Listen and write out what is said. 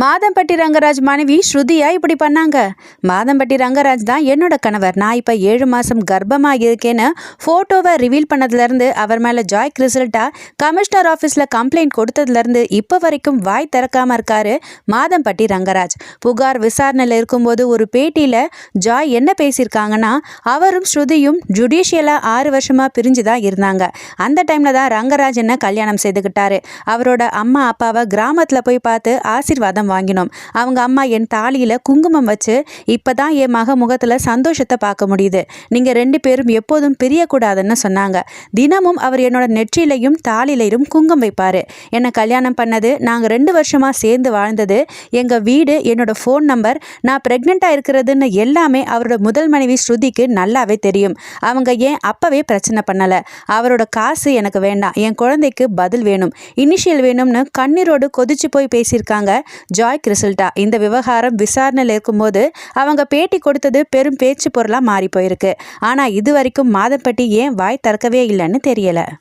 மாதம்பட்டி ரங்கராஜ் மனைவி ஸ்ருதியா இப்படி பண்ணாங்க. மாதம்பட்டி ரங்கராஜ் தான் என்னோட கணவர், நான் இப்போ 7 மாதம் கர்ப்பமாக இருக்கேன்னு ஃபோட்டோவை ரிவீல் பண்ணதுலேருந்து, அவர் மேலே ஜாய் கிறிசல்ட்டா கமிஷனர் ஆஃபீஸில் கம்ப்ளைண்ட் கொடுத்ததுலேருந்து இப்போ வரைக்கும் வாய் திறக்காமல் இருக்காரு மாதம்பட்டி ரங்கராஜ். புகார் விசாரணையில் இருக்கும்போது ஒரு பேட்டியில் ஜாய் என்ன பேசியிருக்காங்கன்னா, அவரும் ஸ்ருதியும் ஜுடிஷியலாக 6 வருஷமாக பிரிஞ்சு தான் இருந்தாங்க. அந்த டைமில் தான் ரங்கராஜ் என்ன கல்யாணம் செய்துக்கிட்டாரு. அவரோட அம்மா அப்பாவை கிராமத்தில் போய் பார்த்து ஆசீர்வாதம் வாங்கினோம். அவங்க அம்மா என் தாலியில குங்குமம் வச்சு இப்பதான் என் மக முகத்துல சந்தோஷத்தை பார்க்க முடியுது. நீங்க 2 பேரும் எப்போதும் பிரியக்கூடாதுன்னு சொன்னாங்க. தினமும் அவர் என்னோட நெற்றியிலையும் தாலிலையும் குங்குமம் வைப்பாரு. என்னை கல்யாணம் பண்ணது, நாங்க 2 வருஷமா சேர்ந்து வாழ்ந்தது, எங்க வீடு, என்னோட ஃபோன் நம்பர், நான் பிரெக்னெண்டா இருக்கிறதுன்னு எல்லாமே அவரோட முதல் மனைவி ஸ்ருதிக்கு நல்லாவே தெரியும். அவங்க ஏன் அப்பவே பிரச்சனை பண்ணல. அவரோட காசு எனக்கு வேண்டாம், என் குழந்தைக்கு பதில் வேணும், இனிஷியல் வேணும்னு கண்ணீரோடு கொதிச்சு போய் பேசியிருக்காங்க ஜாய் கிறிசல்ட்டா. இந்த விவகாரம் விசாரணையில் இருக்கும்போது அவங்க பேட்டி கொடுத்தது பெரும் பேச்சு பொருளாக மாறி போயிருக்கு. ஆனால் இது வரைக்கும் மாதம்பட்டி ஏன் வாய் திறக்கவே இல்லைன்னு தெரியல.